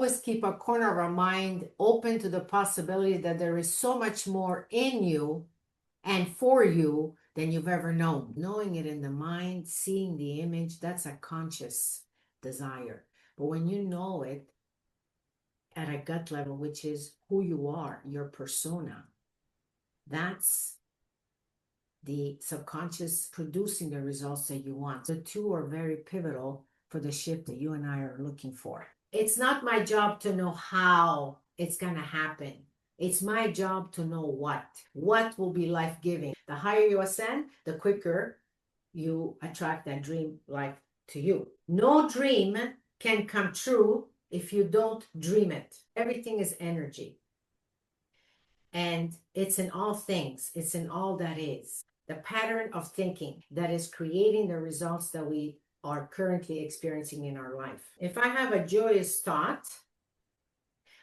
always keep a corner of our mind open to the possibility that there is so much more in you and for you than you've ever known. Knowing it in the mind, seeing the image, that's a conscious desire. But when you know it at a gut level, which is who you are, your persona, that's the subconscious producing the results that you want. The two are very pivotal for the shift that you and I are looking for. It's not my job to know how it's going to happen. It's my job to know what will be life-giving. The higher you ascend, the quicker you attract that dream life to you. No dream can come true if you don't dream it. Everything is energy. And it's in all things. It's in all that is. The pattern of thinking that is creating the results that we are currently experiencing in our life. If I have a joyous thought,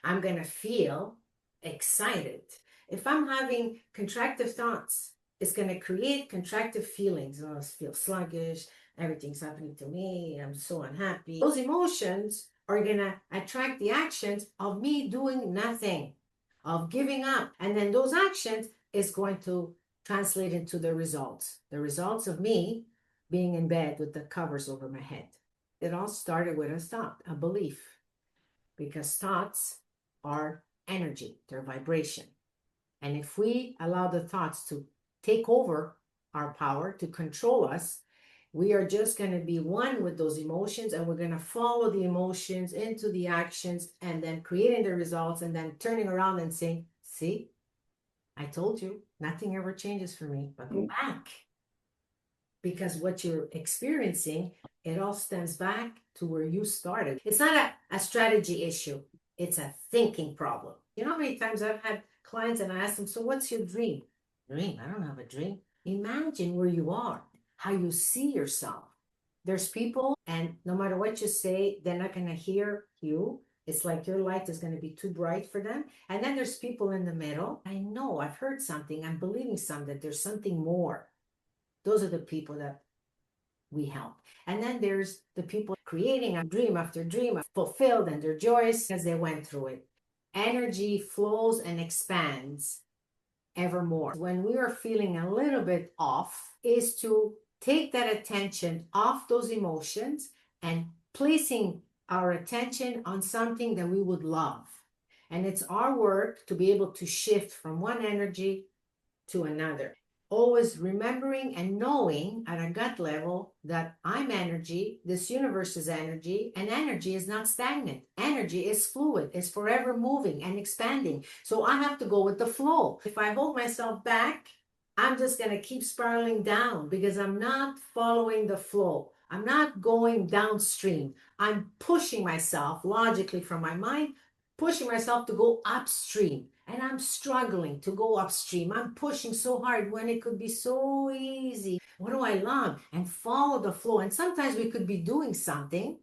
I'm going to feel excited. If I'm having contractive thoughts, it's going to create contractive feelings. Oh, I feel sluggish. Everything's happening to me. I'm so unhappy. Those emotions are going to attract the actions of me doing nothing, of giving up. And then those actions is going to translate into the results of me being in bed with the covers over my head. It all started with a thought, a belief, because thoughts are energy, they're vibration. And if we allow the thoughts to take over our power, to control us, we are just going to be one with those emotions, and we're going to follow the emotions into the actions and then creating the results and then turning around and saying, see, I told you, nothing ever changes for me, but go back. Because what you're experiencing, it all stems back to where you started. It's not a strategy issue. It's a thinking problem. You know how many times I've had clients and I ask them, so what's your dream? Dream? I don't have a dream. Imagine where you are, how you see yourself. There's people, and no matter what you say, they're not going to hear you. It's like your light is going to be too bright for them. And then there's people in the middle. I know, I've heard something. I'm believing something, that there's something more. Those are the people that we help. And then there's the people creating a dream after dream, fulfilled, and they're joyous as they went through it. Energy flows and expands evermore. When we are feeling a little bit off, is to take that attention off those emotions and placing our attention on something that we would love. And it's our work to be able to shift from one energy to another. Always remembering and knowing at a gut level that I'm energy, this universe is energy, and energy is not stagnant. Energy is fluid, it's forever moving and expanding. So I have to go with the flow. If I hold myself back, I'm just going to keep spiraling down because I'm not following the flow. I'm not going downstream. I'm pushing myself logically from my mind, pushing myself to go upstream. And I'm struggling to go upstream. I'm pushing so hard when it could be so easy. What do I love? And follow the flow. And sometimes we could be doing something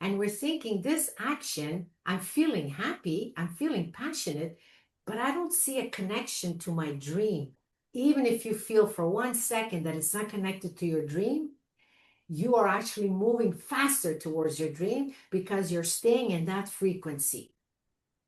and we're thinking this action, I'm feeling happy, I'm feeling passionate, but I don't see a connection to my dream. Even if you feel for 1 second that it's not connected to your dream, you are actually moving faster towards your dream because you're staying in that frequency.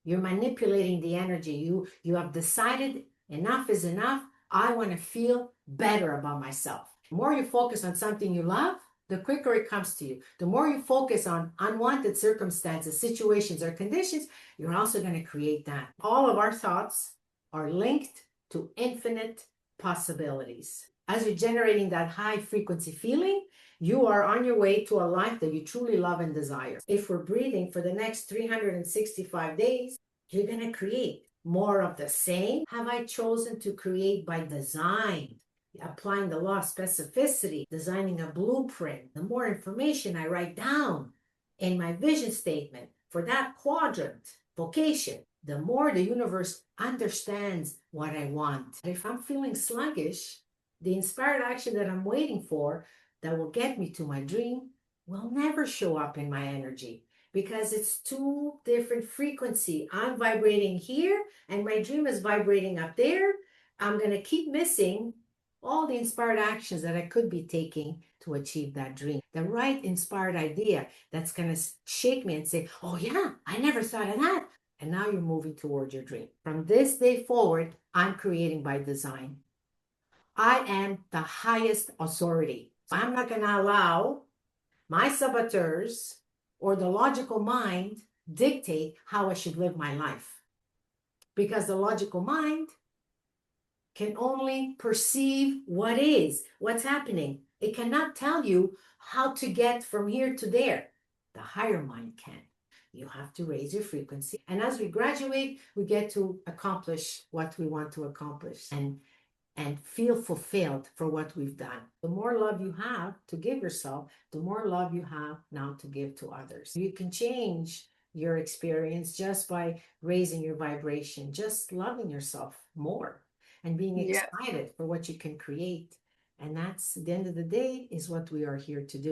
You're manipulating the energy. You have decided enough is enough. I want to feel better about myself. The more you focus on something you love, the quicker it comes to you. The more you focus on unwanted circumstances, situations, or conditions, you're also going to create that. All of our thoughts are linked to infinite possibilities. As you're generating that high frequency feeling, you are on your way to a life that you truly love and desire. If we're breathing for the next 365 days, you're going to create more of the same. Have I chosen to create by design? Applying the law of specificity, designing a blueprint. The more information I write down in my vision statement for that quadrant, vocation, the more the universe understands what I want. If I'm feeling sluggish, the inspired action that I'm waiting for that will get me to my dream will never show up in my energy because it's two different frequency. I'm vibrating here and my dream is vibrating up there. I'm going to keep missing all the inspired actions that I could be taking to achieve that dream. The right inspired idea that's going to shake me and say, oh, yeah, I never thought of that. And now you're moving towards your dream. From this day forward, I'm creating by design. I am the highest authority. I'm not going to allow my saboteurs or the logical mind dictate how I should live my life. Because the logical mind can only perceive what is, what's happening. It cannot tell you how to get from here to there. The higher mind can. You have to raise your frequency. And as we graduate, we get to accomplish what we want to accomplish and feel fulfilled for what we've done. The more love you have to give yourself, the more love you have now to give to others. You can change your experience just by raising your vibration, just loving yourself more and being Yes. excited for what you can create. And that's, at the end of the day, is what we are here to do.